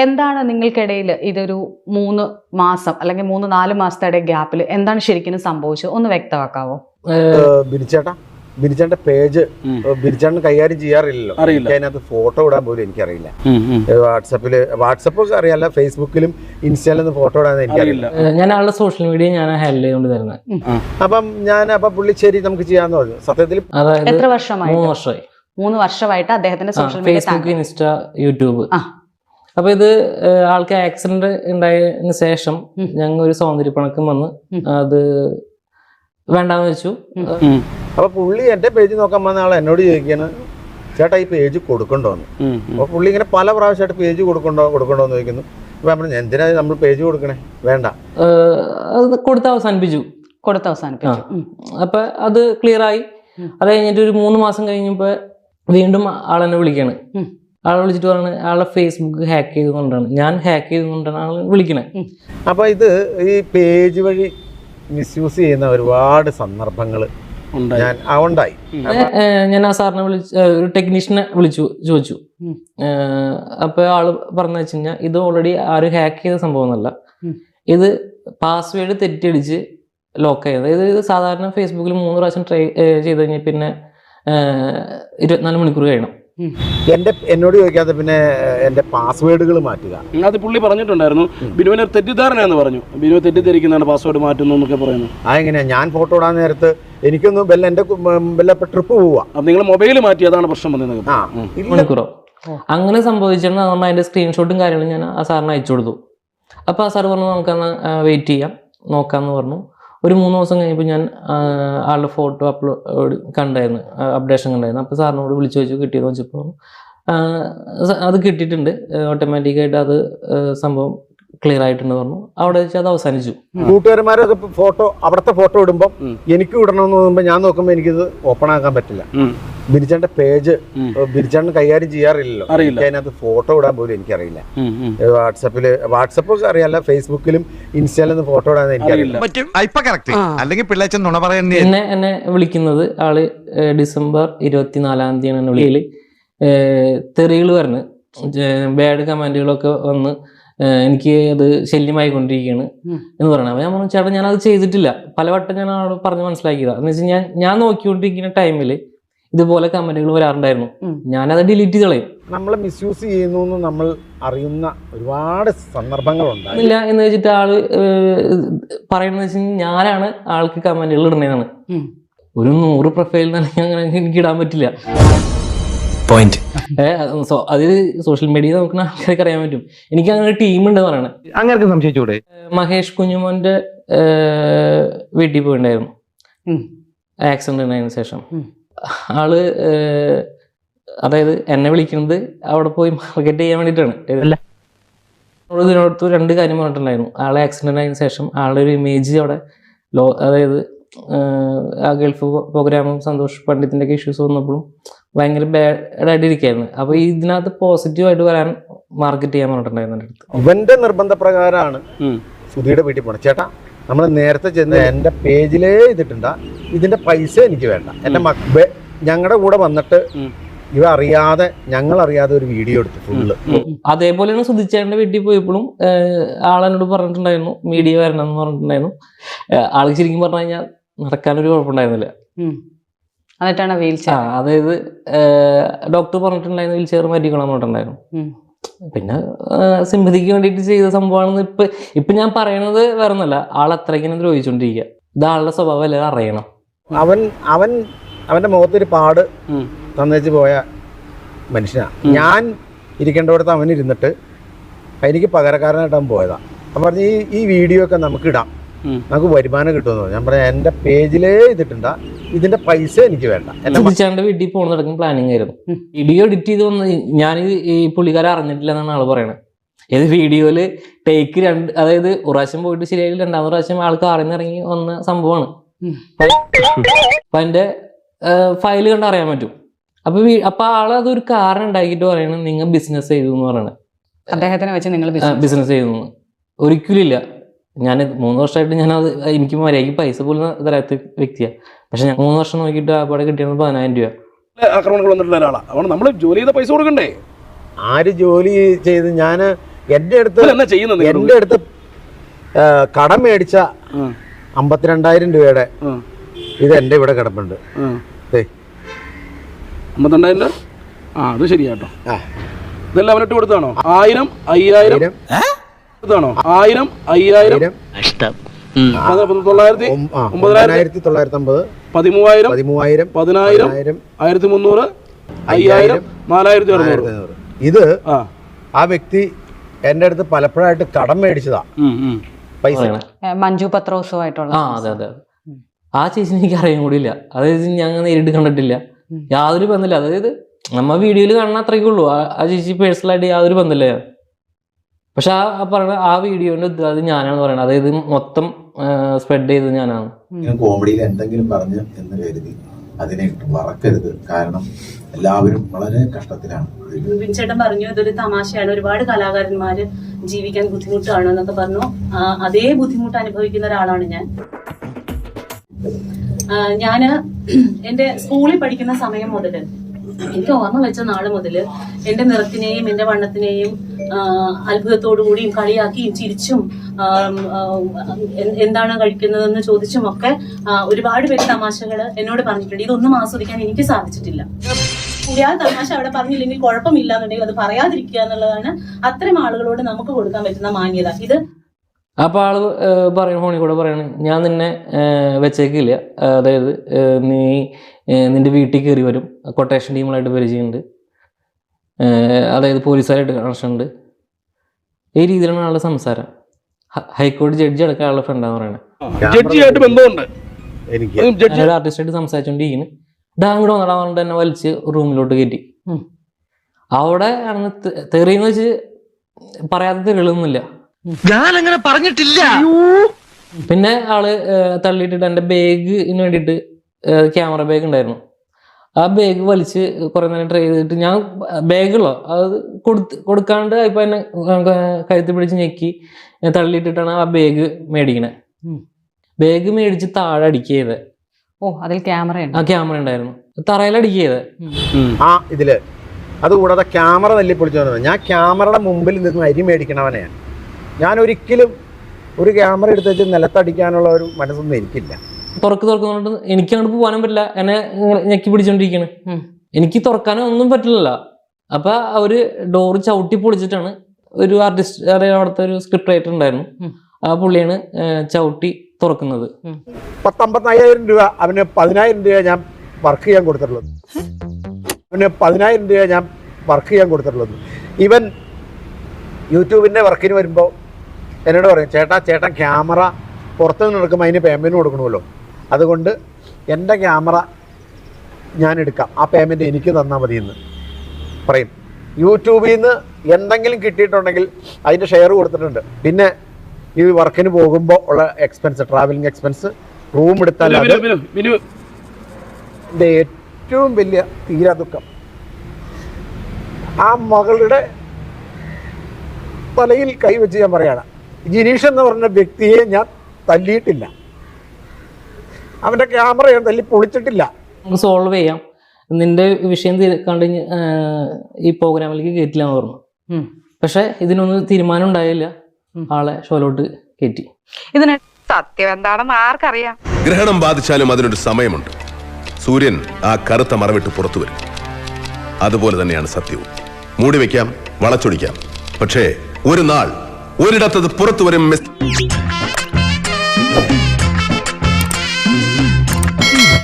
എന്താണ് നിങ്ങൾക്കിടയിൽ ഇതൊരു 3 മാസം അല്ലെങ്കിൽ 3-4 മാസത്തെ ഗ്യാപ്പിൽ എന്താണ് ശരിക്കും സംഭവിച്ചത് ഒന്ന് വ്യക്തമാക്കാവോ? ബിനിച്ചേട്ടന്റെ പേജ് ബിനിച്ചേട്ടൻ കൈകാര്യം ചെയ്യാറില്ലല്ലോ, അതിനകത്ത് ഫോട്ടോ ഇടാൻ പോലും എനിക്കറിയില്ല. വാട്സപ്പ് അറിയാല്ല, ഫേസ്ബുക്കിലും ഇൻസ്റ്റയിലൊന്നും ഫോട്ടോ ഇടാൻ എനിക്കറിയില്ല. ഞാൻ ആളുടെ സോഷ്യൽ മീഡിയ ഞാൻ ഹാൻഡിൽ ചെയ്തുകൊണ്ട് തരുന്നത്. അപ്പം പുള്ളി ശരി നമുക്ക് ചെയ്യാന്ന് പറഞ്ഞു. സത്യത്തിൽ എത്ര വർഷമായി? 3 വർഷമായി. 3 വർഷമായിട്ട് അദ്ദേഹത്തിന്റെ social media, Facebook, insta, YouTube. അപ്പൊ ഇത് ആൾക്ക് ആക്സിഡന്റ് ഉണ്ടായതിനു ശേഷം ഞങ്ങൾ ഒരു സൗന്ദര്യപ്പണക്കം വന്ന് അത് വേണ്ടാന്ന് വെച്ചു. അപ്പൊ പുള്ളി എന്റെ പേജ് നോക്കാൻ വന്ന ആൾ എന്നോട് ചോദിക്കാണ്, ചേട്ടാ ഈ പേജ് കൊടുക്കണ്ടോന്ന്. അപ്പൊ പുള്ളി ഇങ്ങനെ പല പ്രാവശ്യമായിട്ട് പേജ് കൊടുക്കണ്ടോന്ന് ചോദിക്കുന്നു. അപ്പൊ പറഞ്ഞു എന്തിനാ നമ്മൾ പേജ് കൊടുക്കണേ, വേണ്ട, അത് കൊടുത്ത് അവസാനിപ്പിച്ചു. അപ്പൊ അത് ക്ലിയർ ആയി. അത് കഴിഞ്ഞിട്ട് ഒരു 3 മാസം കഴിഞ്ഞപ്പോ വീണ്ടും ആളെന്നെ വിളിക്കാണ്. ആളെ വിളിച്ചിട്ട് പറഞ്ഞ ആളെ ഫേസ്ബുക്ക് ഹാക്ക് ചെയ്തുകൊണ്ടാണ്, ഞാൻ ഹാക്ക് ചെയ്തുകൊണ്ടാണ് ആൾ വിളിക്കണേ. അപ്പൊ ഇത് ഈ പേജ് വഴി മിസ്യൂസ് ചെയ്യുന്ന ഒരുപാട് സന്ദർഭങ്ങൾ ഉണ്ടായി. ഞാൻ ആ സാറിനെ ഒരു ടെക്നീഷ്യനെ ചോദിച്ചു. അപ്പൊ ആള് പറഞ്ഞു വെച്ച് കഴിഞ്ഞാൽ ഇത് ഓൾറെഡി ആരും ഹാക്ക് ചെയ്ത സംഭവമൊന്നുമല്ല, ഇത് പാസ്വേഡ് തെറ്റിയടിച്ച് ലോക്ക് ചെയ്തത്. ഇത് സാധാരണ ഫേസ്ബുക്കിൽ 3 പ്രാവശ്യം ട്രൈ ചെയ്ത് കഴിഞ്ഞാൽ പിന്നെ 24 മണിക്കൂർ കഴിയണം. എന്നോട് ചോദിക്കാതെ പിന്നെ എന്റെ പാസ്വേഡുകൾ മാറ്റുക, അത് പുള്ളി പറഞ്ഞിട്ടുണ്ടായിരുന്നു. ബിനുവിനെ തെറ്റിദ്ധാരണയെന്ന് പറഞ്ഞു. ബിനു തെറ്റിദ്ധരിക്കുന്നതാണ് പാസ്വേഡ് മാറ്റുന്നു എന്നൊക്കെ പറയുന്നു. അതെങ്ങനെയാ? ഞാൻ ഫോട്ടോ ഇടാൻ നേരത്ത് എനിക്കൊന്ന് എന്റെ ട്രിപ്പ് പോവാ, നിങ്ങൾ മൊബൈൽ മാറ്റി, അതാണ് പ്രശ്നം വന്നത്. മണിക്കൂറോ അങ്ങനെ സംഭവിച്ചിരുന്ന അതിന്റെ സ്ക്രീൻഷോട്ടും കാര്യങ്ങളും ഞാൻ ആ സാറിന് അയച്ചു കൊടുത്തു. അപ്പൊ ആ സാർ പറഞ്ഞു നമുക്കന്ന് വെയിറ്റ് ചെയ്യാം, നോക്കാന്ന് പറഞ്ഞു. ഒരു 3 ദിവസം കഴിഞ്ഞപ്പോൾ ഞാൻ ആളുടെ ഫോട്ടോ അപ്ലോഡ് കണ്ടായിരുന്നു, അപ്ഡേഷൻ കണ്ടായിരുന്നു. അപ്പോൾ സാറിനോട് വിളിച്ചു ചോദിച്ചു കിട്ടിയെന്ന് വെച്ചപ്പോൾ അത് കിട്ടിയിട്ടുണ്ട്, ഓട്ടോമാറ്റിക്കായിട്ട് അത് സംഭവം ക്ലിയർ ആയിട്ടുണ്ട് പറഞ്ഞു. അവിടെ വെച്ച് അത് അവസാനിച്ചു. കൂട്ടുകാരന്മാരൊക്കെ അവിടുത്തെ ഫോട്ടോ ഇടുമ്പോൾ എനിക്ക് ഇടണമെന്ന് തോന്നുമ്പോൾ ഞാൻ നോക്കുമ്പോൾ എനിക്കിത് ഓപ്പൺ ആക്കാൻ പറ്റില്ല. ബിനിച്ചേട്ടന്റെ പേജ് ബിനിച്ചേട്ടൻ കൈകാര്യം ചെയ്യാറില്ലല്ലോ, അതിനകത്ത് ഫോട്ടോ ഇടാൻ പോലും എനിക്കറിയില്ല. വാട്സപ്പ് അറിയാല്ല, ഫേസ്ബുക്കിലും ഇൻസ്റ്റയിലൊന്നും ഫോട്ടോ ഇടാൻ എനിക്കറിയില്ല. എന്നെ വിളിക്കുന്നത് ആള് ഡിസംബർ 24-ാം തീയതിയാണ് വിളിയിൽ തെറികൾ വരുന്നത്, ബാഡ് കമന്റുകളൊക്കെ വന്ന് എനിക്ക് അത് ശല്യമായി കൊണ്ടിരിക്കുകയാണ് എന്ന് പറയണത്. അപ്പോൾ ഞാൻ പറഞ്ഞു ചേട്ടാ ഞാനത് ചെയ്തിട്ടില്ല, പലവട്ടം ഞാൻ അവിടെ പറഞ്ഞ് മനസ്സിലാക്കിയതാണ്. എന്ന് വെച്ചാൽ ഞാൻ നോക്കിക്കൊണ്ടിരിക്കുന്ന ടൈമിൽ ഇതുപോലെ കമന്റുകൾ വരാറുണ്ടായിരുന്നു, ഞാനത് ഡിലീറ്റ് ചെയ്ത് കളയും. നമ്മൾ മിസ്യൂസ് ചെയ്യുന്നു നമ്മൾ അറിയുന്ന ഒരുപാട് സന്ദർഭങ്ങളുണ്ടായില്ല എന്ന് വെച്ചിട്ട് ആള് പറയണെന്ന് വെച്ച് കഴിഞ്ഞാൽ ഞാനാണ് ആൾക്ക് കമന്റുകൾ ഇടുന്നതാണ്. ഒരു 100 പ്രൊഫൈൽ അങ്ങനെ എനിക്ക് ഇടാൻ പറ്റില്ല. അതിൽ സോഷ്യൽ മീഡിയ നോക്കുന്ന ആൾക്കാർക്ക് അറിയാൻ പറ്റും. എനിക്ക് അങ്ങനെ ഒരു ടീമുണ്ട് പറയണേ. അങ്ങനെ സംശയിച്ചൂടെ? മഹേഷ് കുഞ്ഞുമോന്റെ വീട്ടിൽ പോയിണ്ടായിരുന്നു ആക്സിഡന്റ് ഉണ്ടായതിനു ശേഷം. ആള് അതായത് എന്നെ വിളിക്കുന്നത് അവിടെ പോയി മാർക്കറ്റ് ചെയ്യാൻ വേണ്ടിയിട്ടാണ്. ഇതിനോടത്ത് 2 കാര്യം പറഞ്ഞിട്ടുണ്ടായിരുന്നു. ആളെ ആക്സിഡന്റ് ആയതിനു ശേഷം ആളുടെ ഒരു ഇമേജ് അവിടെ അതായത് ആ ഗൾഫ് പ്രോഗ്രാമും സന്തോഷ് പണ്ഡിറ്റിന്റെ ഒക്കെ ഇഷ്യൂസ് വന്നപ്പോഴും ഭയങ്കര ബാഡായിട്ടിരിക്കുകയായിരുന്നു. അപ്പൊ ഇതിനകത്ത് പോസിറ്റീവായിട്ട് വരാൻ മാർക്കറ്റ് ചെയ്യാൻ പറഞ്ഞിട്ടുണ്ടായിരുന്നു എൻ്റെ അടുത്ത്. ഇവന്റെ നിർബന്ധപ്രകാരമാണ് സുധിയുടെ വീട്ടിൽ പോണത്. ചേട്ടാ നമ്മൾ നേരത്തെ ചെന്ന് എന്റെ പേജിലേ ഇതിട്ടുണ്ടാ, ഇതിന്റെ പൈസ എനിക്ക് വേണ്ട. എന്റെ ഞങ്ങളുടെ കൂടെ വന്നിട്ട് ഇവ അറിയാതെ ഞങ്ങൾ അറിയാതെ ഒരു വീഡിയോ എടുത്തു ഫുള്ള്. അതേപോലെയാണ് സുധിച്ചേട്ടന്റെ വീട്ടിൽ പോയപ്പോഴും ആളെന്നോട് പറഞ്ഞിട്ടുണ്ടായിരുന്നു മീഡിയ വരണം എന്ന് പറഞ്ഞിട്ടുണ്ടായിരുന്നു. ആൾക്ക് ശരിക്കും പറഞ്ഞു കഴിഞ്ഞാൽ നടക്കാനൊരു കുഴപ്പമുണ്ടായിരുന്നില്ല. എന്നിട്ടാണ് വീൽ ചെയർ, അതായത് ഡോക്ടർ പറഞ്ഞിട്ടുണ്ടായിരുന്നു വീൽ ചെയർ മാറ്റിക്കണം പറഞ്ഞിട്ടുണ്ടായിരുന്നു. പിന്നെ സിമ്പതിക്ക് വേണ്ടിയിട്ട് ചെയ്ത സംഭവമാണെന്ന് ഇപ്പൊ ഞാൻ പറയണത് വേറെ ഒന്നല്ല, ആൾ അത്രയ്ക്കിനെ ദ്രോഹിച്ചോണ്ടിരിക്കുക. ഇത് ആളുടെ സ്വഭാവം എല്ലാവരും അറിയണം. അവന്റെ മുഖത്തൊരു പാട് തന്നേച്ച് പോയ മനുഷ്യനാ. ഞാൻ ഇരിക്കേണ്ടടുത്ത് അവൻ ഇരുന്നിട്ട് എനിക്ക് പകരക്കാരനായിട്ട് അവൻ പോയതാ. അപ്പം പറഞ്ഞ് ഈ വീഡിയോ ഒക്കെ നമുക്ക് ഇടാം, നമുക്ക് വരുമാനം കിട്ടുമെന്ന് പറഞ്ഞു. ഞാൻ പറഞ്ഞ എന്റെ പേജിലേ ഇതിട്ടുണ്ടാ, ഇതിന്റെ പൈസ എനിക്ക് വേണ്ട. സുധിച്ചേട്ടന്റെ വീട്ടിൽ പോകുന്നടക്കം പ്ലാനിങ് ആയിരുന്നു. വീഡിയോ എഡിറ്റ് ചെയ്ത് വന്ന് ഞാൻ ഈ പുള്ളിക്കാരെ അറിഞ്ഞിട്ടില്ല എന്നാണ് ആള് പറയണത്. ഏത് വീഡിയോയില് ടേക്ക് 2, അതായത് 1 പ്രാവശ്യം പോയിട്ട് ശരിയായി 2ാമത്തെ പ്രാവശ്യം ആൾക്ക് അറിഞ്ഞിറങ്ങി വന്ന സംഭവമാണ്. അപ്പൊ അതിന്റെ ഫയല് കണ്ട് അറിയാൻ പറ്റും. അപ്പൊ ആള് അതൊരു കാരണം ഉണ്ടാക്കിയിട്ട് പറയണം നിങ്ങൾ ബിസിനസ് ചെയ്തു എന്ന് പറയണത്. അദ്ദേഹത്തിനെ വെച്ച് നിങ്ങൾ ബിസിനസ് ചെയ്തു ഒരിക്കലും ഇല്ല. ഞാൻ 3 വർഷമായിട്ട് ഞാനത് എനിക്ക് മര്യാദയ്ക്ക് പൈസ പോലും തരാത്ത വ്യക്തിയാണ്. പക്ഷെ ഞാൻ 3 വർഷം നോക്കിയിട്ട് ആ പാടെ കിട്ടിയത് 10,000 രൂപ. ആക്രമണങ്ങൾ വന്നിട്ടുള്ള ഒരാളാണ്. അതുകൊണ്ട് നമ്മൾ ജോലി ചെയ്ത പൈസ കൊടുക്കണ്ടേ? ആര് ജോലി ചെയ്ത് ഞാൻ എൻ്റെ അടുത്ത് എന്നാ ചെയ്യുന്നത്? എൻ്റെ അടുത്ത് കടം മേടിച്ച 52,000 രൂപയുടെ ഇത് എൻ്റെ ഇവിടെ കിടപ്പുണ്ട്. 52,000 രൂപ. അത് ശരിയാട്ടോ. ഇതെല്ലാം അവനിട്ട് കൊടുത്താണോ? 1000, 5000 കൊടുത്താണോ? 1000, 5000, 9,950, 13,000, 10,000, 1,300, 5,000, 4,600. ഇത് ആ വ്യക്തി എൻ്റെ അടുത്ത് പലപ്പോഴായിട്ട് കടം മേടിച്ചതാ പൈസ. മഞ്ജു പത്രോസുമായിട്ടുള്ള. അതെ അതെ. ആ ചേച്ചിനെ എനിക്ക് അറിയാൻ കൂടിയില്ല. അതായത് ഞങ്ങൾ നേരിട്ട് കണ്ടിട്ടില്ല, യാതൊരു ബന്ധമില്ല. അതായത് നമ്മ വീഡിയോയിൽ കാണുന്ന അത്രയ്ക്കേ ഉള്ളൂ. ആ ചേച്ചി പേഴ്സണലായിട്ട് യാതൊരു ബന്ധമില്ല. പക്ഷെ ആ പറയുന്ന ആ വീഡിയോന്റെ അത് ഞാനാണ് പറയുന്നത്. അതായത് മൊത്തം സ്പ്രെഡ് ചെയ്തത് ഞാനാണ്. കോമഡിയിൽ എന്തെങ്കിലും പറഞ്ഞു എന്ന് കരുതി അതിനെ മറക്കരുത്. കാരണം എല്ലാവരും വളരെ കഷ്ടത്തിലാണ്. ചേട്ടൻ പറഞ്ഞു ഇതൊരു തമാശയാണ്, ഒരുപാട് കലാകാരന്മാര് ജീവിക്കാൻ ബുദ്ധിമുട്ടാണ് എന്നൊക്കെ പറഞ്ഞു. അതേ ബുദ്ധിമുട്ട് അനുഭവിക്കുന്ന ഒരാളാണ് ഞാൻ. ഞാന് എന്റെ സ്കൂളിൽ പഠിക്കുന്ന സമയം മുതല്, എനിക്ക് ഓർമ്മ വെച്ച നാള് മുതല് എന്റെ നിറത്തിനെയും എന്റെ വണ്ണത്തിനെയും അത്ഭുതത്തോടുകൂടിയും കളിയാക്കിയും ചിരിച്ചും എന്താണ് കഴിക്കുന്നതെന്ന് ചോദിച്ചും ഒക്കെ ഒരുപാട് പേര് തമാശകൾ എന്നോട് പറഞ്ഞിട്ടുണ്ട്. ഇതൊന്നും ആസ്വദിക്കാൻ എനിക്ക് സാധിച്ചിട്ടില്ല. ആ തമാശ അവിടെ പറഞ്ഞില്ലെങ്കിൽ കുഴപ്പമില്ല എന്നുണ്ടെങ്കിൽ അത് പറയാതിരിക്കുക എന്നുള്ളതാണ് അത്തരം ആളുകളോട് നമുക്ക് കൊടുക്കാൻ പറ്റുന്ന മാന്യത. ഇത് അപ്പോൾ ആള് പറയണ ഫോണിൽ കൂടെ പറയണ, ഞാൻ നിന്നെ വെച്ചേക്കില്ല. അതായത് നീ നിന്റെ വീട്ടിൽ കയറി വരും, കൊട്ടേഷൻ ടീമുകളായിട്ട് പരിചയമുണ്ട്, അതായത് പോലീസുകാരായിട്ട് കണക്ഷൻ ഉണ്ട്. ഈ രീതിയിലാണ് ആളുടെ സംസാരം. ഹൈക്കോടതി ജഡ്ജി അടക്കം ആളുടെ ഫ്രണ്ടാന്ന് പറയണേ. ജഡ്ജിയായിട്ട് ബന്ധമുണ്ട്. ഞാനൊരു ആർട്ടിസ്റ്റായിട്ട് സംസാരിച്ചോണ്ടിരിക്കുന്നു. ഡാങ്ങോട് വന്നടാ പറഞ്ഞിട്ട് എന്നെ വലിച്ച് റൂമിലോട്ട് കയറ്റി. അവിടെ ആണെന്ന് തെറിയെന്ന് വെച്ച് പറയാതെ തെറികളൊന്നുമില്ല. ഞാനങ്ങനെ പറഞ്ഞിട്ടില്ല. പിന്നെ ആള് തള്ളിയിട്ടിട്ട് എൻ്റെ ബാഗിന് വേണ്ടിയിട്ട് ക്യാമറ ബാഗ് ഉണ്ടായിരുന്നു, ആ ബാഗ് വലിച്ച് കുറെ നേരം ട്രൈ ചെയ്തിട്ട് ഞാൻ ബാഗുള്ളോ അത് കൊടുക്കാണ്ട് ഇപ്പൊ എന്നെ കഴുത്ത് പിടിച്ച് ഞെക്കി തള്ളിയിട്ടിട്ടാണ് ആ ബാഗ് മേടിക്കണേ. ബാഗ് മേടിച്ച് താഴെ അടിക്കുക ചെയ്തത്. അതിൽ ക്യാമറ ഉണ്ടായിരുന്നു, തറയിൽ അടിക്കുക ചെയ്തത്. ഇതില് അതുകൂടാതെ ക്യാമറ തല്ലിപ്പൊളിച്ചു വന്നത്. ഞാൻ ക്യാമറയുടെ മുമ്പിൽ നിന്ന് അരി മേടിക്കണവനെയാണ്. ഞാൻ ഒരിക്കലും ഒരു ക്യാമറ എടുത്ത് വെച്ച് നിലത്തടിക്കാനുള്ള ഒരു മനസ്സൊന്നും എനിക്കില്ല. തുറക്കുന്നുണ്ട്, എനിക്ക് അങ്ങോട്ട് പോകാനും പറ്റില്ല, എന്നെ ഞെക്കി പിടിച്ചോണ്ടിരിക്കണ്. എനിക്ക് തുറക്കാനും ഒന്നും പറ്റില്ലല്ലോ. അപ്പൊ അവര് ഡോറ് ചവിട്ടി പൊളിച്ചിട്ടാണ്, ഒരു ആർട്ടിസ്റ്റ് അവിടുത്തെ ഒരു സ്ക്രിപ്റ്റ് റൈറ്റർ ഉണ്ടായിരുന്നു, ആ പുള്ളിയാണ് ചവിട്ടി തുറക്കുന്നത്. 55,000 രൂപ അവന് 10,000 രൂപ ഞാൻ വർക്ക് ചെയ്യാൻ കൊടുത്തിട്ടുള്ളത്. ഇവൻ യൂട്യൂബിൻ്റെ വർക്കിന് വരുമ്പോൾ എന്നോട് പറയും, ചേട്ടൻ ക്യാമറ പുറത്തു നിന്ന് എടുക്കുമ്പോൾ അതിന് പേയ്മെൻറ്റ് കൊടുക്കണമല്ലോ, അതുകൊണ്ട് എൻ്റെ ക്യാമറ ഞാൻ എടുക്കാം, ആ പേയ്മെൻറ്റ് എനിക്ക് തന്നാൽ മതി എന്ന് പറയും. യൂട്യൂബിൽ നിന്ന് എന്തെങ്കിലും കിട്ടിയിട്ടുണ്ടെങ്കിൽ അതിൻ്റെ ഷെയർ കൊടുത്തിട്ടുണ്ട്. പിന്നെ ഈ വർക്കിന് പോകുമ്പോൾ ഉള്ള എക്സ്പെൻസ്, ട്രാവലിംഗ് എക്സ്പെൻസ്, റൂം എടുത്താൽ എൻ്റെ ഏറ്റവും വലിയ തീരാ ദുഃഖം. ആ മകളുടെ തലയിൽ കൈവച്ച് ഞാൻ പറയാണ്, ജിനീഷ് എന്ന് പറഞ്ഞ വ്യക്തിയെ ഞാൻ തല്ലിയിട്ടില്ല, അവൻ്റെ ക്യാമറ ഞാൻ തല്ലി പൊളിച്ചിട്ടില്ല. നമുക്ക് സോൾവ് ചെയ്യാം, നിന്റെ വിഷയം കണ്ട് ഈ പ്രോഗ്രാമിലേക്ക് കയറ്റില്ല എന്ന് പറഞ്ഞു. പക്ഷെ ഇതിനൊന്നും തീരുമാനം ഉണ്ടായില്ല, ആളെ ഷോയിലോട്ട് കയറ്റി. ഇതിന് സത്യം എന്താണെന്ന് ആർക്കറിയാം. ഗ്രഹണം ബാധിച്ചാലും അതിനൊരു സമയമുണ്ട്. സൂര്യൻ ആ കറുത്ത മറവിട്ട് പുറത്തു വരും. അതുപോലെ തന്നെയാണ് സത്യവും. മൂടി വയ്ക്കാം, വളച്ചൊടിക്കാം, പക്ഷേ ഒരു നാൾ ഒരിടത്തത് പുറത്തു വരും.